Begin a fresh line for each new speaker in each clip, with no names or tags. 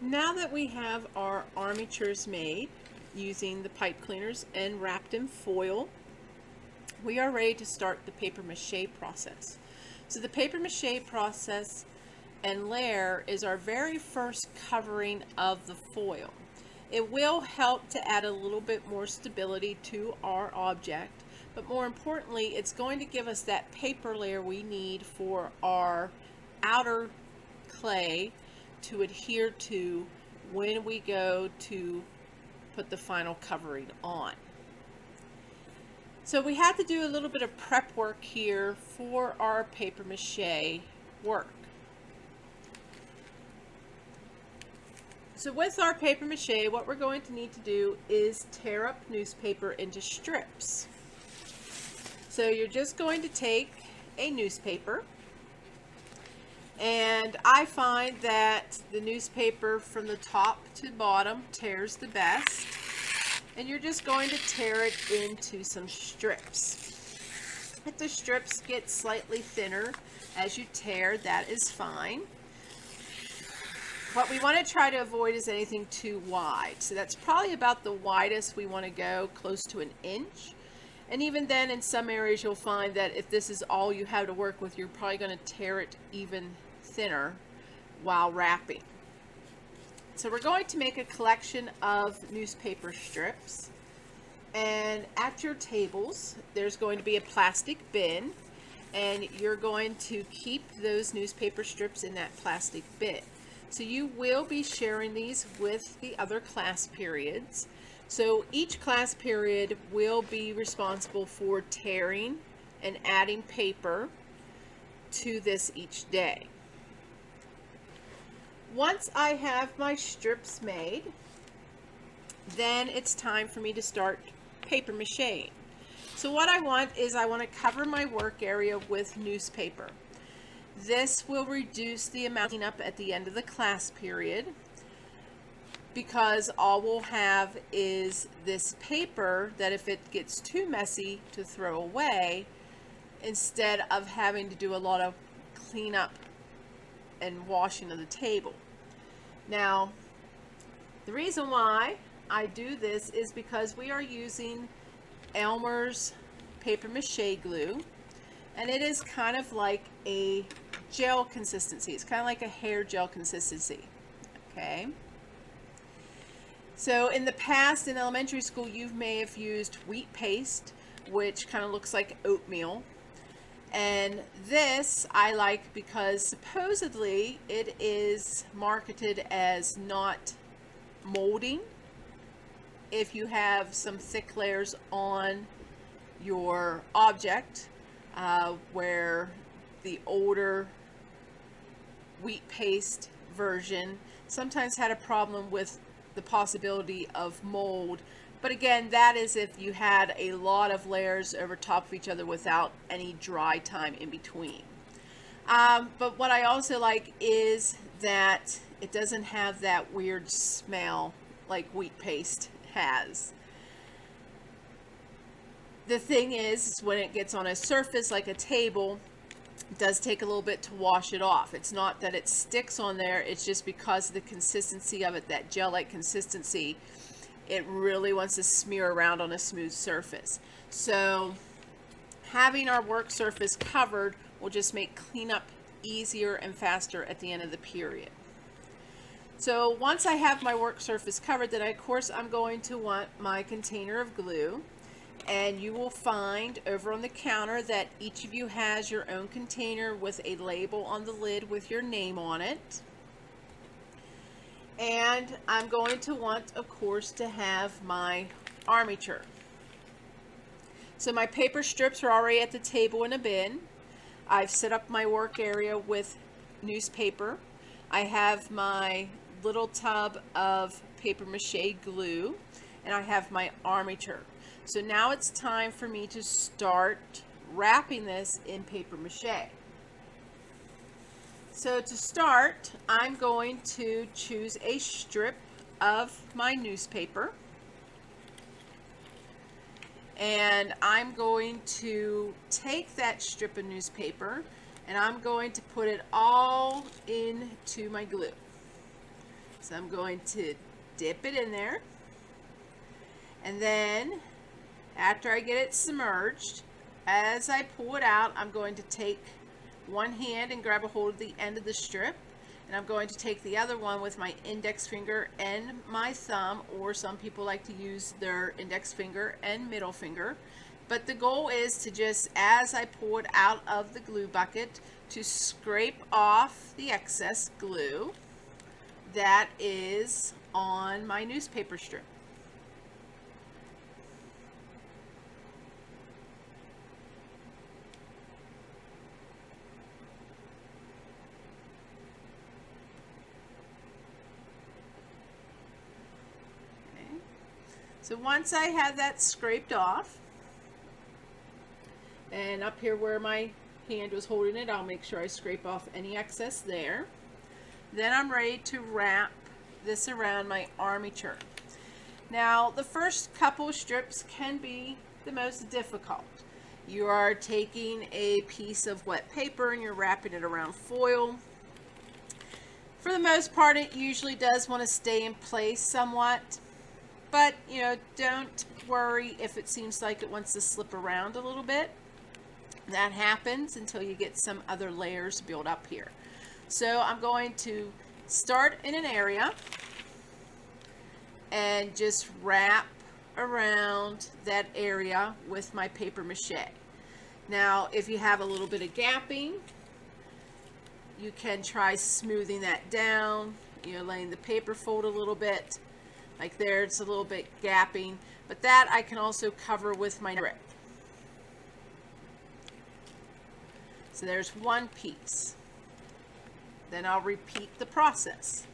Now that we have our armatures made using the pipe cleaners and wrapped in foil, we are ready to start the paper mache process. So the paper mache process and layer is our very first covering of the foil. It will help to add a little bit more stability to our object, but more importantly, it's going to give us that paper layer we need for our outer clay to adhere to when we go to put the final covering on. So we had to do a little bit of prep work here for our paper mache work. So with our paper mache, what we're going to need to do is tear up newspaper into strips. So you're just going to take a newspaper, and I find that the newspaper from the top to bottom tears the best, and you're just going to tear it into some strips. If the strips get slightly thinner as you tear, that is fine. What we want to try to avoid is anything too wide. So that's probably about the widest we want to go, close to 1 inch. And even then, in some areas, you'll find that if this is all you have to work with, you're probably going to tear it even thinner while wrapping. So we're going to make a collection of newspaper strips. And at your tables, there's going to be a plastic bin. And you're going to keep those newspaper strips in that plastic bin. So you will be sharing these with the other class periods. So each class period will be responsible for tearing and adding paper to this each day. Once I have my strips made, then it's time for me to start paper macheing. So what I want to cover my work area with newspaper. This will reduce the amount up at the end of the class period, because all we'll have is this paper that if it gets too messy to throw away, instead of having to do a lot of cleanup and washing of the table. Now, the reason why I do this is because we are using Elmer's paper mache glue, and it is kind of like a gel consistency. It's kind of like a hair gel consistency. Okay. So in the past, in elementary school, you may have used wheat paste, which kind of looks like oatmeal. And this I like because supposedly it is marketed as not molding if you have some thick layers on your object, where the older wheat paste version sometimes had a problem with the possibility of mold. But again, that is if you had a lot of layers over top of each other without any dry time in between. But what I also like is that it doesn't have that weird smell like wheat paste has. The thing is, when it gets on a surface like a table, it does take a little bit to wash it off. It's not that it sticks on there, it's just because of the consistency of it, that gel-like consistency, it really wants to smear around on a smooth surface. So having our work surface covered will just make cleanup easier and faster at the end of the period. So once I have my work surface covered, then of course I'm going to want my container of glue. And you will find over on the counter that each of you has your own container with a label on the lid with your name on it. And I'm going to want, of course, to have my armature. So my paper strips are already at the table in a bin. I've set up my work area with newspaper. I have my little tub of paper mache glue, and I have my armature. So now it's time for me to start wrapping this in paper mache. So to start, I'm going to choose a strip of my newspaper, and I'm going to take that strip of newspaper and I'm going to put it all into my glue. So I'm going to dip it in there, and then after I get it submerged, as I pull it out, I'm going to take one hand and grab a hold of the end of the strip, and I'm going to take the other one with my index finger and my thumb, or some people like to use their index finger and middle finger. But the goal is to just, as I pull it out of the glue bucket, to scrape off the excess glue that is on my newspaper strip. So once I have that scraped off, and up here where my hand was holding it, I'll make sure I scrape off any excess there. Then I'm ready to wrap this around my armature. Now, the first couple strips can be the most difficult. You are taking a piece of wet paper and you're wrapping it around foil. For the most part, it usually does want to stay in place somewhat. But, you know, don't worry if it seems like it wants to slip around a little bit. That happens until you get some other layers built up here. So I'm going to start in an area and just wrap around that area with my paper mache. Now, if you have a little bit of gapping, you can try smoothing that down, you know, letting the paper fold a little bit. Like there, it's a little bit gapping, but that I can also cover with my grip. So there's one piece. Then I'll repeat the process.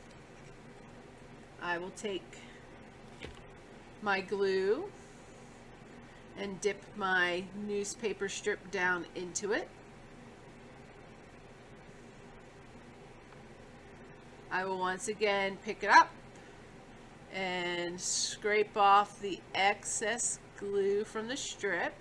I will take my glue and dip my newspaper strip down into it. I will once again pick it up and scrape off the excess glue from the strip.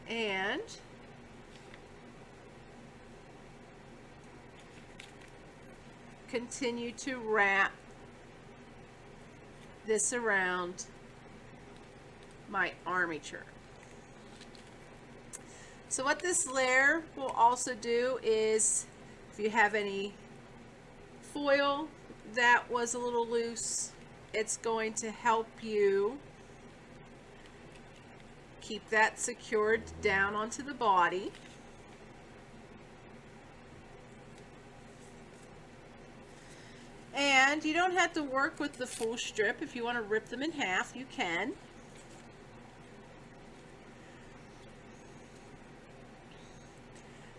And continue to wrap this around my armature. So what this layer will also do is, if you have any foil that was a little loose, it's going to help you keep that secured down onto the body. And you don't have to work with the full strip. If you want to rip them in half, you can.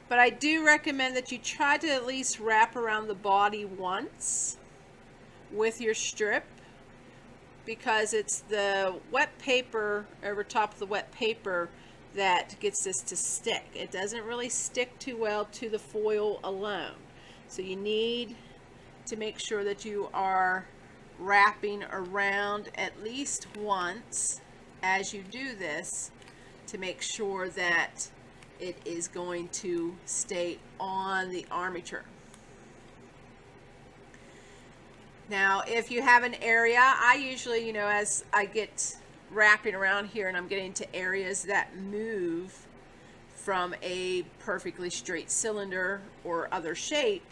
But I do recommend that you try to at least wrap around the body once with your strip, because it's the wet paper over top of the wet paper that gets this to stick. It doesn't really stick too well to the foil alone. So you need to make sure that you are wrapping around at least once as you do this to make sure that it is going to stay on the armature. Now, if you have an area, I usually, you know, as I get wrapping around here and I'm getting to areas that move from a perfectly straight cylinder or other shape,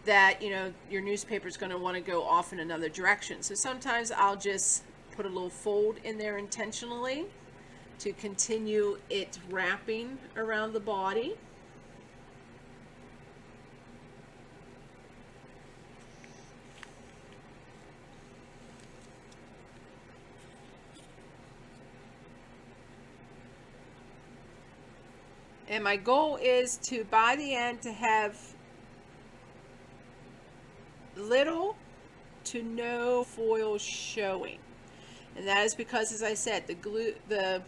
that, you know, your newspaper is going to want to go off in another direction. So sometimes I'll just put a little fold in there intentionally to continue it wrapping around the body. And my goal is to, by the end, to have little to no foil showing. And that is because, as I said, the glue, the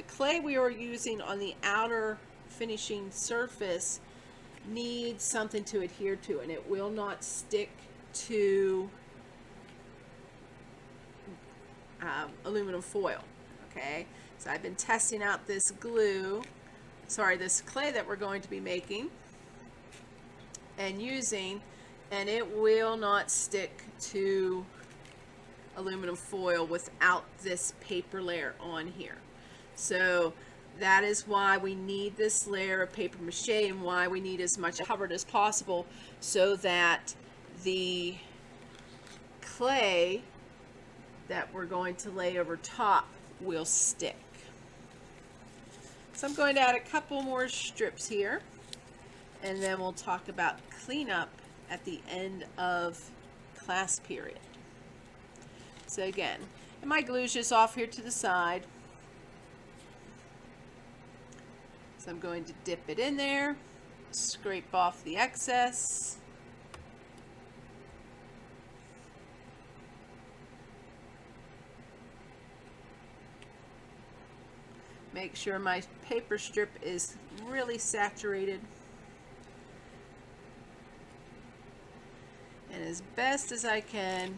clay we are using on the outer finishing surface needs something to adhere to, and it will not stick to aluminum foil. Okay, so I've been testing out this this clay that we're going to be making and using, and it will not stick to aluminum foil without this paper layer on here. So that is why we need this layer of paper mache and why we need as much covered as possible, so that the clay that we're going to lay over top will stick. So I'm going to add a couple more strips here, and then we'll talk about cleanup at the end of class period. So again, and my glue's just off here to the side. So I'm going to dip it in there, scrape off the excess. Make sure my paper strip is really saturated. And as best as I can,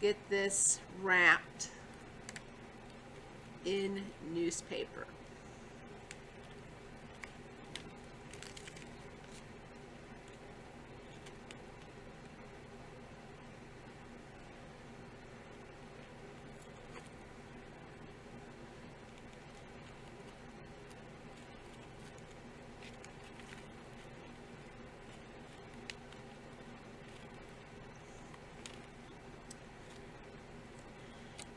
get this wrapped in newspaper.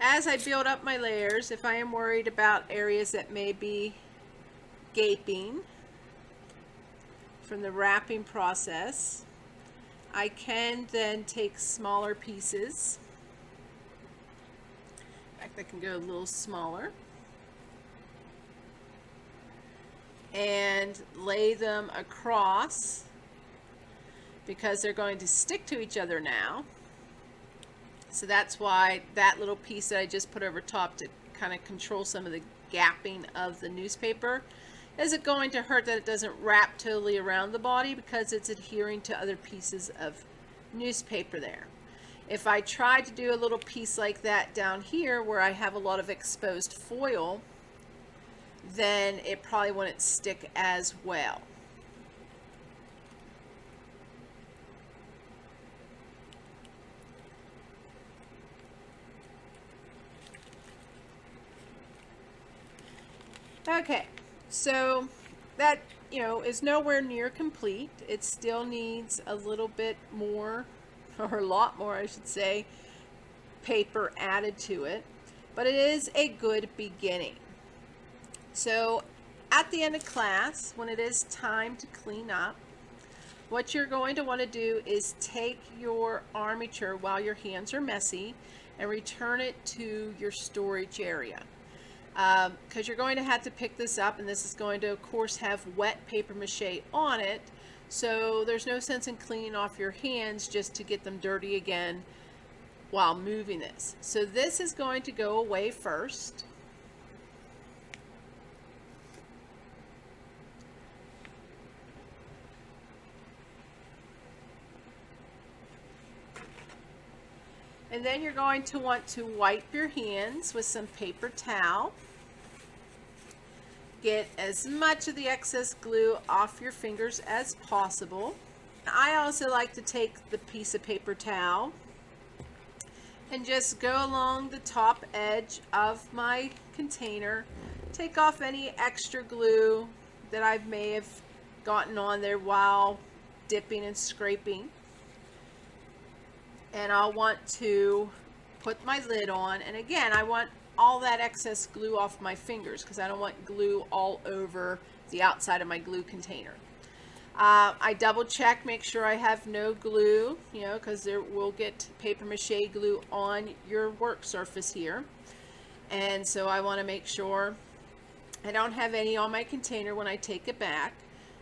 As I build up my layers, if I am worried about areas that may be gaping from the wrapping process, I can then take smaller pieces. In fact, I can go a little smaller and lay them across, because they're going to stick to each other now. So that's why that little piece that I just put over top to kind of control some of the gapping of the newspaper isn't going to hurt that it doesn't wrap totally around the body, because it's adhering to other pieces of newspaper there. If I try to do a little piece like that down here where I have a lot of exposed foil, then it probably wouldn't stick as well. Okay, so that, is nowhere near complete. It still needs a little bit more, or a lot more, I should say, paper added to it, but it is a good beginning. So at the end of class, when it is time to clean up, what you're going to want to do is take your armature while your hands are messy and return it to your storage area. Because you're going to have to pick this up, and this is going to, of course, have wet paper mache on it, so there's no sense in cleaning off your hands just to get them dirty again while moving this. So this is going to go away first. And then you're going to want to wipe your hands with some paper towel. Get as much of the excess glue off your fingers as possible. I also like to take the piece of paper towel and just go along the top edge of my container, take off any extra glue that I may have gotten on there while dipping and scraping. And I'll want to put my lid on, and again, I want all that excess glue off my fingers because I don't want glue all over the outside of my glue container. I double check, make sure I have no glue, because there will get paper mache glue on your work surface here. And so I want to make sure I don't have any on my container when I take it back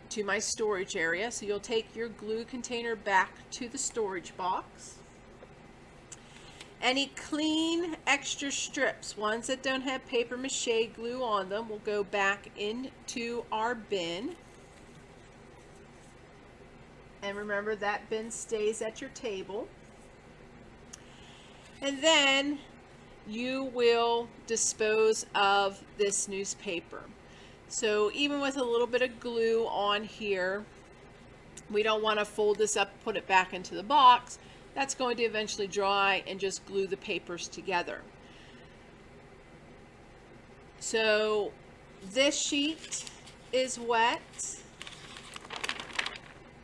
to my storage area. So you'll take your glue container back to the storage box. Any clean extra strips, ones that don't have paper mache glue on them, will go back into our bin. And remember, that bin stays at your table. And then you will dispose of this newspaper. So even with a little bit of glue on here, we don't want to fold this up, put it back into the box. That's going to eventually dry and just glue the papers together. So this sheet is wet.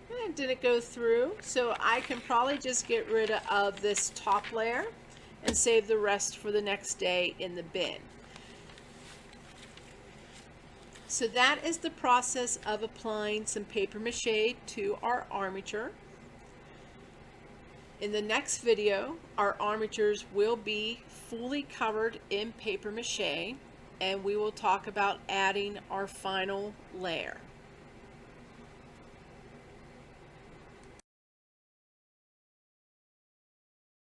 It didn't go through, so I can probably just get rid of this top layer and save the rest for the next day in the bin. So that is the process of applying some paper mache to our armature. In the next video, our armatures will be fully covered in paper mache, and we will talk about adding our final layer.